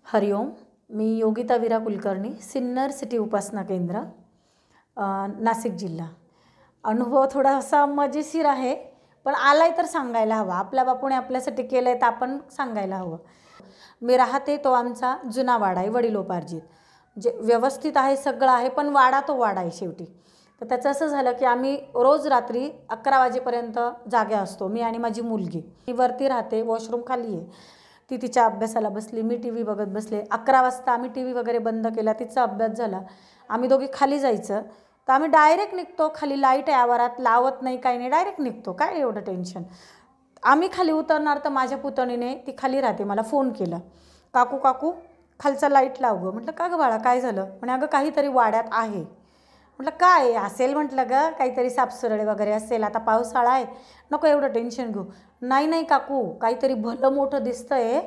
हरिओम. मी योगिता वीरा Kulkarni, Sinnar city उपासना केंद्र, नाशिक जिल्हा. अनुभव थोडासा मजेशीर आहे, पण आलाय तर सांगायला हवा. आपल्या बापूने आपल्यासाठी केलंय तर आपण सांगायला हवं. मी राहते तो आमचा जुना वाडा आहे, वडिलोपार्जित. जे व्यवस्थित आहे, सगळं आहे, पण वाडा तो वाडा आहे शेवटी. तर त्याचं असं झालं की आम्ही रोज रात्री 11 वाजेपर्यंत जागे असतो, मी आणि माझी मुलगी. मी वरती राहते, वॉशरूम खाली आहे. ती तिच्या अभ्यासाला बसली, मी टी व्ही बघत बसले. 11 वाजता आम्ही टी व्ही वगैरे बंद केला, तिचा अभ्यास झाला. आम्ही दोघी खाली जायचं, तर आम्ही डायरेक्ट निघतो. खाली लाईट आहे आवारात, लावत नाही, काही नाही, डायरेक्ट निघतो. काय एवढं टेन्शन. आम्ही खाली उतरणार तर माझ्या पुतणीने, ती खाली राहते, मला फोन केला, काकू काकू खालचा लाईट लाव गं. म्हटलं का गं बाळा, काय झालं? म्हणे अगं काहीतरी वाड्यात आहे. म्हटलं काय असेल? म्हटलं गं काहीतरी सापसुरळे वगैरे असेल, आता पावसाळा आहे, नको एवढं टेन्शन घेऊ. नाही नाही काकू, काहीतरी भलं मोठं दिसतंय,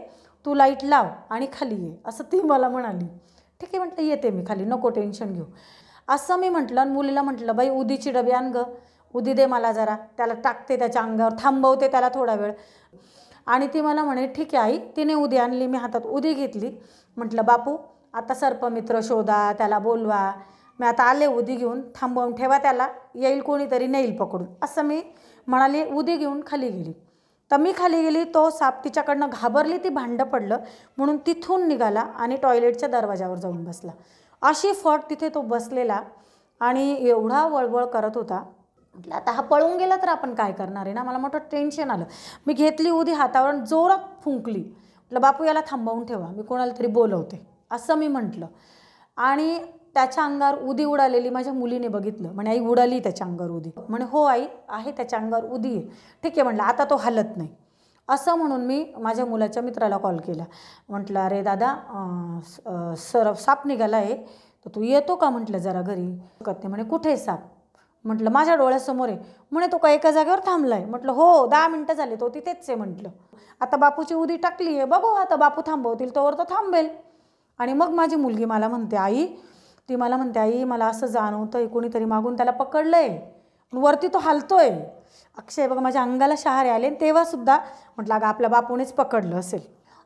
तू लाईट लाव आणि खाली ये, असं ती मला म्हणाली. ठीक आहे म्हटलं, येते मी खाली, नको टेन्शन घेऊ, असं मी म्हटलं. आणि मुलीला म्हटलं, बाई उदीची डबी आण गं, उदी दे मला जरा, त्याला टाकते त्याच्या अंगावर, थांबवते त्याला थोडा वेळ. आणि ती मला म्हणे ठीक आहे आई. तिने उदी आणली, मी हातात उदी घेतली. म्हटलं बापू आता सर्पमित्र शोधा, त्याला बोलवा, मी आता आले उदी घेऊन, थांबवून ठेवा त्याला, येईल कोणीतरी नेईल पकडून, असं मी म्हणाली. उदी घेऊन खाली गेली. तर मी खाली गेली, तो साप तिच्याकडनं घाबरली, ती भांडं पडलं म्हणून तिथून निघाला आणि टॉयलेटच्या दरवाजावर जाऊन बसला. अशी फट तिथे तो बसलेला आणि एवढा वळवळ करत होता. म्हटलं आता हा पळून गेला तर आपण काय करणार आहे ना. मला मोठं टेन्शन आलं. मी घेतली उदी हातावर, जोरात फुंकली. म्हटलं बापू याला थांबवून ठेवा, मी कोणाला तरी बोलवते, असं मी म्हटलं. आणि त्याच्या अंगावर उदी उडालेली माझ्या मुलीने बघितलं. म्हणे आई उडाली त्याच्या अंगावर उदी. म्हणे हो आई आहे, त्याच्या अंगावर उदी आहे. ठीक आहे म्हटलं, आता तो हलत नाही. असं म्हणून मी माझ्या मुलाच्या मित्राला कॉल केला. म्हटलं अरे दादा, साप निघाला आहे, तर तू येतो का म्हटलं जरा घरी. म्हणे कुठे आहे साप? म्हटलं माझ्या डोळ्यासमोर आहे. म्हणे तो का एका जागेवर थांबला आहे? म्हटलं हो 10 मिनटं झाले, तो तिथेच आहे. म्हटलं आता बापूची उदी टाकली आहे, बघू आता बापू थांबवतील तोवर तो थांबेल. आणि मग माझी मुलगी मला म्हणते आई, ती मला म्हणते आई मला असं जाणवतं कोणीतरी मागून त्याला पकडलं आहे, वरती तो हलतोय. अक्षय बघा माझ्या अंगाला शहारे आले. तेव्हासुद्धा म्हटलं अगं आपल्या बापूनेच पकडलं असेल.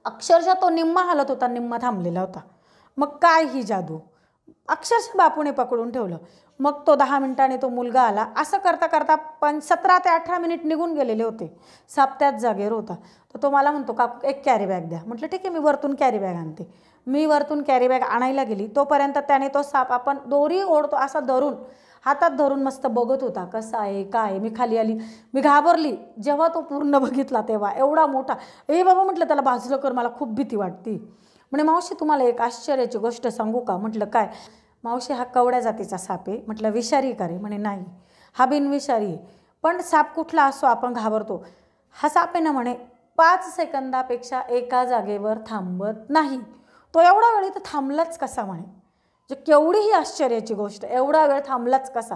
अक्षरशः तो निम्मा हलत होता, निम्मा थांबलेला होता. मग काय ही जादू, अक्षरशः बापूने पकडून ठेवलं. मग तो 10 मिनिटांनी तो मुलगा आला. असं करता करता 17 ते 18 मिनिट निघून गेलेले होते. साप त्याच जागेवर होता. तर तो मला म्हणतो का एक कॅरी बॅग द्या. म्हटलं ठीक आहे, मी वरतून कॅरी बॅग आणते. मी वरतून कॅरी बॅग आणायला गेली, तोपर्यंत त्याने तो साप आपण दोरी ओढतो असा धरून, हातात धरून मस्त बघत होता कसा आहे काय. मी खाली आली, मी घाबरली. जेव्हा तो पूर्ण बघितला तेव्हा एवढा मोठा. ए बाबा म्हटलं त्याला बाजूला कर, मला खूप भीती वाटते. म्हणे मावशी तुम्हाला एक आश्चर्याची गोष्ट सांगू का? म्हटलं काय? मावशी हा कवड्या जातीचा साप आहे. म्हटलं विषारी का रे? म्हणे नाही, हा बिनविषारी आहे. पण साप कुठला असो आपण घाबरतो, हा साप आहे ना म्हणे 5 सेकंदापेक्षा एका जागेवर थांबत नाही. तो एवढा वेळ इथं थांबलाच कसा? म्हणे जे केवढी ही आश्चर्याची गोष्ट, एवढा वेळ थांबलाच कसा?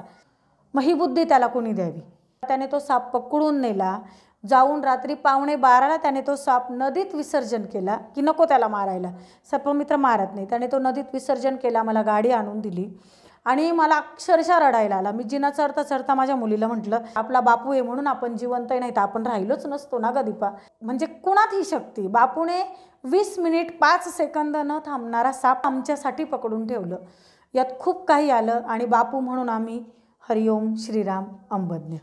मग ही बुद्धी त्याला कोणी द्यावी? त्याने तो साप पकडून नेला. जाऊन रात्री 11:15ला त्याने तो साप नदीत विसर्जन केला, की नको त्याला मारायला, सर्पमित्र मारत नाही. त्याने तो नदीत विसर्जन केला, मला गाडी आणून दिली आणि मला अक्षरशः रडायला आला. मी जिना चढता चढता माझ्या मुलीला म्हटलं आपला बापू आहे म्हणून आपण जिवंत नाही तर आपण राहिलोच नसतो ना ग दीपा. म्हणजे कुणात ही शक्ती? बापूने 20 मिनिट 5 सेकंद न थांबणारा साप आमच्यासाठी पकडून ठेवलं. यात खूप काही आलं आणि बापू म्हणून आम्ही हरिओम श्रीराम अंबज्ञ.